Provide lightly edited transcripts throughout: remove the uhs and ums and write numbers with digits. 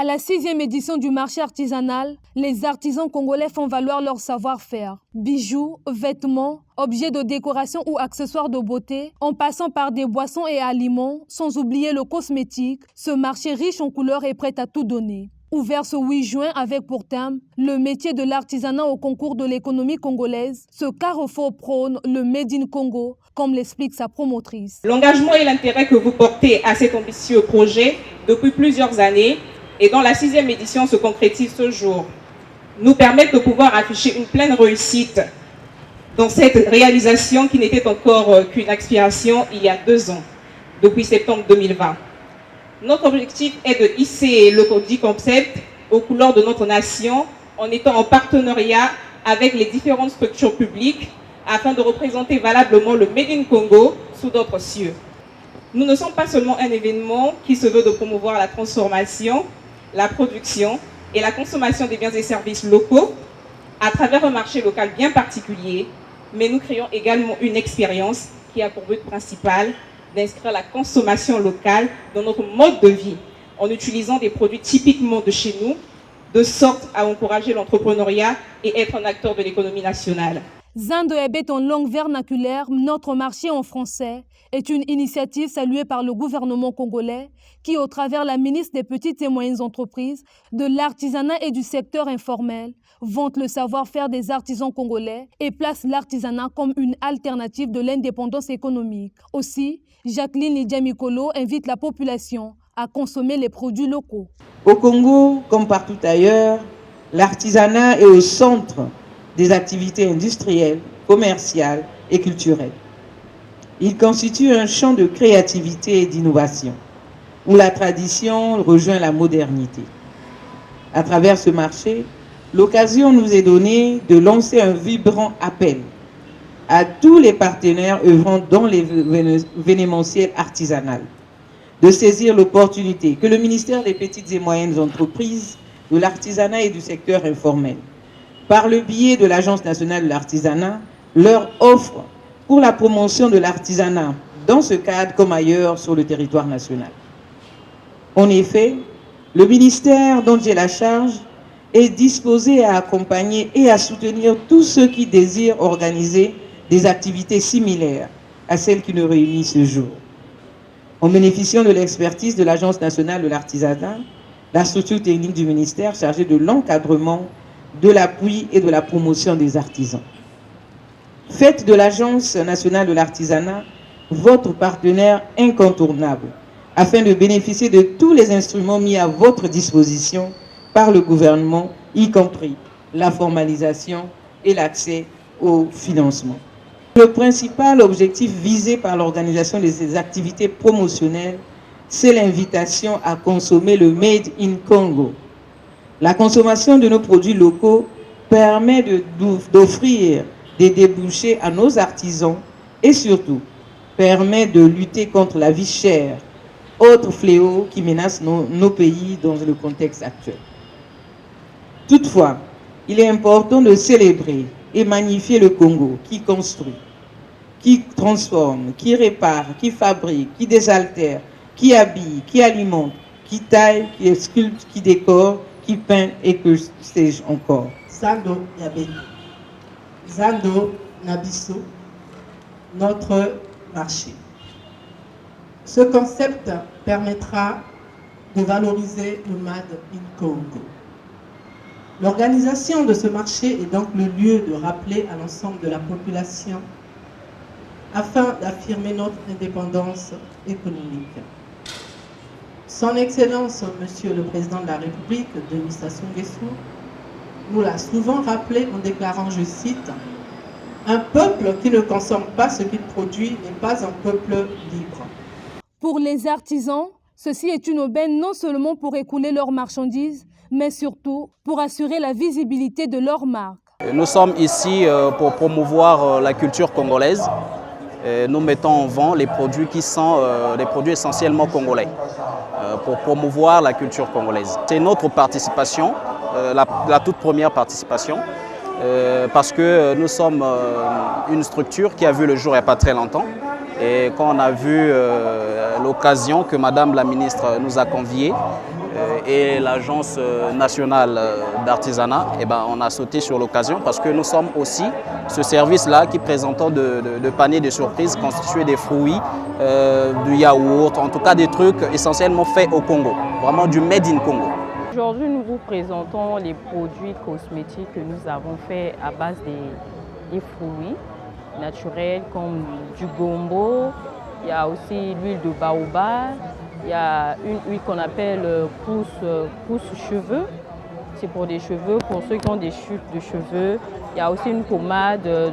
À la 6e édition du marché artisanal, les artisans congolais font valoir leur savoir-faire. Bijoux, vêtements, objets de décoration ou accessoires de beauté, en passant par des boissons et aliments, sans oublier le cosmétique, ce marché riche en couleurs est prêt à tout donner. Ouvert ce 8 juin avec pour thème le métier de l'artisanat au concours de l'économie congolaise, ce carrefour prône le Made in Congo, comme l'explique sa promotrice. L'engagement et l'intérêt que vous portez à cet ambitieux projet depuis plusieurs années et dont la 6e édition se concrétise ce jour, nous permettent de pouvoir afficher une pleine réussite dans cette réalisation qui n'était encore qu'une aspiration il y a 2 ans, depuis septembre 2020. Notre objectif est de hisser le dit concept aux couleurs de notre nation en étant en partenariat avec les différentes structures publiques afin de représenter valablement le Made in Congo sous d'autres cieux. Nous ne sommes pas seulement un événement qui se veut de promouvoir la transformation, la production et la consommation des biens et services locaux à travers un marché local bien particulier, mais nous créons également une expérience qui a pour but principal d'inscrire la consommation locale dans notre mode de vie en utilisant des produits typiquement de chez nous, de sorte à encourager l'entrepreneuriat et être un acteur de l'économie nationale. Zando Ebet en langue vernaculaire, notre marché en français, est une initiative saluée par le gouvernement congolais qui, au travers la ministre des Petites et Moyennes Entreprises, de l'Artisanat et du secteur informel, vante le savoir-faire des artisans congolais et place l'artisanat comme une alternative de l'indépendance économique. Aussi, Jacqueline Lidjamikolo invite la population à consommer les produits locaux. Au Congo, comme partout ailleurs, l'artisanat est au centre des activités industrielles, commerciales et culturelles. Il constitue un champ de créativité et d'innovation, où la tradition rejoint la modernité. À travers ce marché, l'occasion nous est donnée de lancer un vibrant appel à tous les partenaires œuvrant dans l'événementiel artisanal, de saisir l'opportunité que le ministère des Petites et Moyennes Entreprises, de l'Artisanat et du secteur informel, par le biais de l'Agence nationale de l'artisanat, leur offre pour la promotion de l'artisanat dans ce cadre comme ailleurs sur le territoire national. En effet, le ministère dont j'ai la charge est disposé à accompagner et à soutenir tous ceux qui désirent organiser des activités similaires à celles qui nous réunissent ce jour. En bénéficiant de l'expertise de l'Agence nationale de l'artisanat, la structure technique du ministère chargée de l'encadrement, de l'appui et de la promotion des artisans. Faites de l'Agence nationale de l'artisanat votre partenaire incontournable afin de bénéficier de tous les instruments mis à votre disposition par le gouvernement, y compris la formalisation et l'accès au financement. Le principal objectif visé par l'organisation de ces activités promotionnelles, c'est l'invitation à consommer le Made in Congo. La consommation de nos produits locaux permet d'offrir des débouchés à nos artisans et surtout permet de lutter contre la vie chère, autre fléau qui menace nos pays dans le contexte actuel. Toutefois, il est important de célébrer et magnifier le Congo qui construit, qui transforme, qui répare, qui fabrique, qui désaltère, qui habille, qui alimente, qui taille, qui sculpte, qui décore, qui peint et que sais-je encore. Zando Yabeni, Zando Nabiso, notre marché. Ce concept permettra de valoriser le Made in Congo. L'organisation de ce marché est donc le lieu de rappeler à l'ensemble de la population afin d'affirmer notre indépendance économique. Son Excellence, Monsieur le Président de la République, Denis Sassou Nguesso, nous l'a souvent rappelé en déclarant, je cite, « Un peuple qui ne consomme pas ce qu'il produit n'est pas un peuple libre. » Pour les artisans, ceci est une aubaine non seulement pour écouler leurs marchandises, mais surtout pour assurer la visibilité de leur marque. Nous sommes ici pour promouvoir la culture congolaise. Nous mettons en vente les produits qui sont des produits essentiellement congolais pour promouvoir la culture congolaise. C'est notre participation, la toute première participation, parce que nous sommes une structure qui a vu le jour il n'y a pas très longtemps Et quand on a vu l'occasion que Madame la ministre nous a conviés et l'Agence nationale d'artisanat, eh ben, on a sauté sur l'occasion parce que nous sommes aussi ce service-là qui présentons de paniers de surprises constitués des fruits, du yaourt, en tout cas des trucs essentiellement faits au Congo, vraiment du made in Congo. Aujourd'hui, nous vous présentons les produits cosmétiques que nous avons faits à base des fruits naturels comme du gombo, il y a aussi l'huile de baobab, il y a une huile qu'on appelle pousse-cheveux, c'est pour des cheveux, pour ceux qui ont des chutes de cheveux. Il y a aussi une pommade de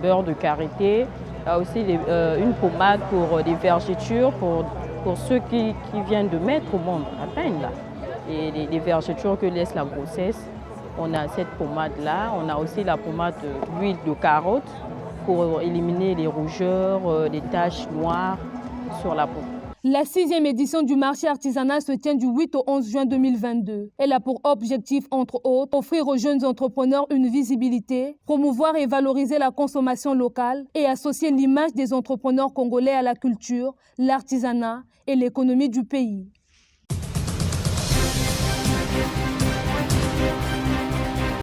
beurre de karité, il y a aussi une pommade pour des vergetures, pour ceux qui viennent de mettre au monde à peine là. Et les vergetures que laisse la grossesse, on a cette pommade-là. On a aussi la pommade d'huile de carotte pour éliminer les rougeurs, les taches noires sur la peau. La 6e édition du marché artisanal se tient du 8 au 11 juin 2022. Elle a pour objectif, entre autres, offrir aux jeunes entrepreneurs une visibilité, promouvoir et valoriser la consommation locale et associer l'image des entrepreneurs congolais à la culture, l'artisanat et l'économie du pays.